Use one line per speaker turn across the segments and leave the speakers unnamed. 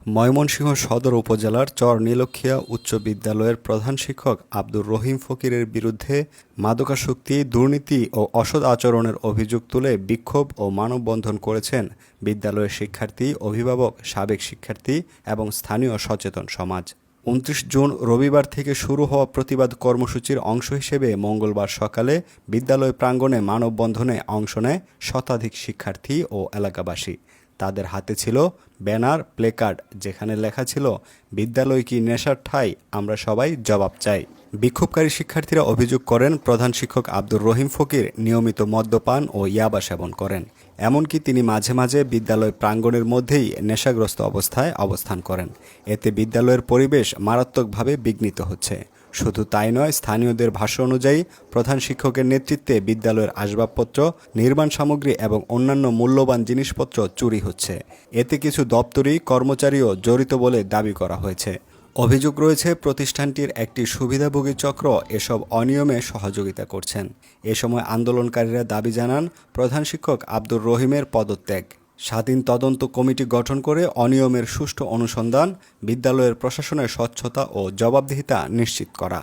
ময়মনসিংহ সদর উপজেলার চর নীলক্ষিয়া উচ্চ বিদ্যালয়ের প্রধান শিক্ষক আব্দুর রহিম ফকিরের বিরুদ্ধে মাদকাসক্তি, দুর্নীতি ও অসৎ আচরণের অভিযোগ তুলে বিক্ষোভ ও মানববন্ধন করেছেন বিদ্যালয়ের শিক্ষার্থী, অভিভাবক, সাবেক শিক্ষার্থী এবং স্থানীয় সচেতন সমাজ। ২৯ জুন রবিবার থেকে শুরু হওয়া প্রতিবাদ কর্মসূচির অংশ হিসেবে মঙ্গলবার সকালে বিদ্যালয় প্রাঙ্গণে মানববন্ধনে অংশ নেয় শতাধিক শিক্ষার্থী ও এলাকাবাসী। তাদের হাতে ছিল ব্যানার, প্লেকার্ড, যেখানে লেখা ছিল বিদ্যালয় কি নেশার ঠাঁই, আমরা সবাই জবাব চাই। বিক্ষোভকারী শিক্ষার্থীরা অভিযোগ করেন প্রধান শিক্ষক আব্দুর রহিম ফকির নিয়মিত মদ্যপান ও ইয়াবা সেবন করেন। এমনকি তিনি মাঝে মাঝে বিদ্যালয় প্রাঙ্গণের মধ্যেই নেশাগ্রস্ত অবস্থায় অবস্থান করেন। এতে বিদ্যালয়ের পরিবেশ মারাত্মকভাবে বিঘ্নিত হচ্ছে। শুধু তাই নয়, স্থানীয়দের ভাষ্য অনুযায়ী প্রধান শিক্ষকের নেতৃত্বে বিদ্যালয়ের আসবাবপত্র, নির্মাণ সামগ্রী এবং অন্যান্য মূল্যবান জিনিসপত্র চুরি হচ্ছে। এতে কিছু দপ্তরি কর্মচারীও জড়িত বলে দাবি করা হয়েছে। অভিযোগ রয়েছে প্রতিষ্ঠানটির একটি সুবিধাভোগী চক্র এসব অনিয়মে সহযোগিতা করছেন। এ সময় আন্দোলনকারীরা দাবি জানান প্রধান শিক্ষক আব্দুর রহিমের পদত্যাগ, স্বাধীন তদন্ত কমিটি গঠন করে অনিয়মের সুষ্ঠু অনুসন্ধান, বিদ্যালয়ের প্রশাসনের স্বচ্ছতা ও জবাবদিহিতা নিশ্চিত করা।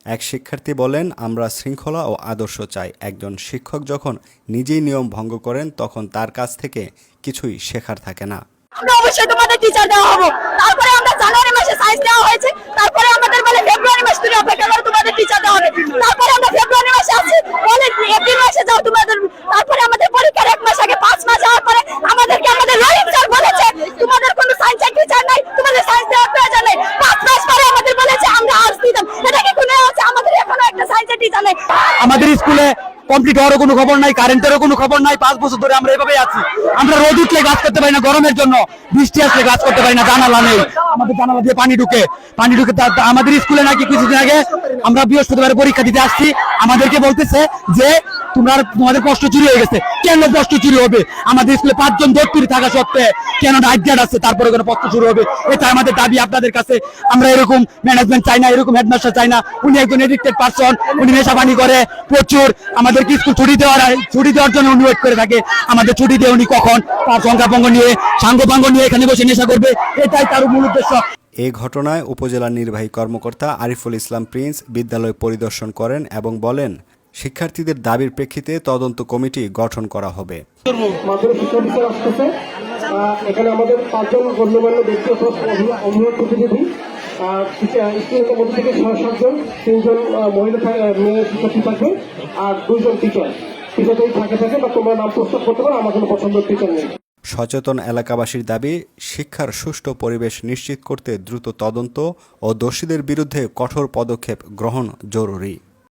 এক শিক্ষার্থী বলেন, আমরা শৃঙ্খলা ও আদর্শ চাই। একজন শিক্ষক যখন নিজেই নিয়ম ভঙ্গ করেন তখন তার কাছ থেকে কিছুই শেখার থাকে না।
আমরা অবশ্যই তোমাদের টিচার দেওয়া হবো। তারপরে আমরা জানুয়ারি মাসে সাইজ দেওয়া হয়েছে, তারপরে আমাদের বলে ফেব্রুয়ারি মাস তুমি অপেক্ষা করো, তোমাদের টিচার দেওয়া হবে। তারপরে আমরা ফেব্রুয়ারি মাসে আছি, বলে এপ্রিল মাসে যাও তোমাদের। তারপরে আমাদের পরীক্ষার 1 মাস আগে 5 মাস যাওয়ার পরে আমাদের রহিম স্যার বলেছে তোমাদের কোনো সায়েন্সের টিচার নাই, তোমাদের সায়েন্স দেওয়ার প্রয়োজন নেই। 5 মাস পরে আমাদের বলেছে আমরা আর্টস দিতাম। এটা কি কোনো হচ্ছে? আমাদের এখনো একটা সায়েন্সের টিচার নেই।
আমাদের স্কুলে কমপ্লিট হওয়ারও কোনো খবর নাই, কারেন্টেরও কোনো খবর নাই। 5 বছর ধরে আমরা এভাবেই আছি। আমরা রোদ উঠলে কাজ করতে পারি না, গরমের জন্য বৃষ্টি আসলে কাজ করতে পারি না, জানালা নেই, আমাদের জানালা দিয়ে পানি ঢুকে। আমাদের স্কুলে নাকি কিছুদিন আগে আমরা বৃহস্পতিবার পরীক্ষা দিতে আসছি, আমাদেরকে বলতেছে যে তোমাদের প্রশ্ন চুরি হয়ে গেছে। কেন প্রশ্ন চুরি হবে? আমাদের স্কুলে 5 জন দপ্তরি থাকা সত্ত্বে কেন নাইট গার্ড আছে, তারপরে কেন প্রশ্ন শুরু হবে? এটা আমাদের দাবি আপনাদের কাছে। আমরা এরকম ম্যানেজমেন্ট চাই না, এরকম হেডমাস্টার চাই না। উনি একজন এডিক্টেড পারসন, উনি নেশাপানি করে প্রচুর। আমাদেরকে স্কুল ছুটি দেওয়ার জন্য উনি ওয়েট করে থাকে। আমাদের ছুটি দিয়ে উনি কখন তার সংখ্যাভঙ্গ নিয়ে, সাঙ্গপাঙ্গ নিয়ে এখানে বসে নেশা করবে, এটাই তার মূল উদ্দেশ্য।
এ ঘটনায় উপজেলা নির্বাহী কর্মকর্তা আরিফুল ইসলাম প্রিন্স বিদ্যালয় পরিদর্শন করেন এবং বলেন, শিক্ষার্থীদের দাবির প্রেক্ষিতে তদন্ত কমিটি গঠন করা হবে।
এখানে আমাদের 5 জন গণ্যমান্য ব্যক্তি অভিভাবক প্রতিনিধি, স্টুডেন্টের মধ্যে থেকে 7 জন, 3 জন মহিলা মেয়ে শিক্ষার্থী থাকবে আর 2 জন টিচার যদি থাকে বা তোমরা নাম প্রস্তাব করতে পারো, আমার কোনো পছন্দের টিচার নেই।
সচেতন এলাকাবাসীর দাবি, শিক্ষার সুষ্ঠু পরিবেশ নিশ্চিত করতে দ্রুত তদন্ত ও দোষীদের বিরুদ্ধে কঠোর পদক্ষেপ গ্রহণ জরুরি।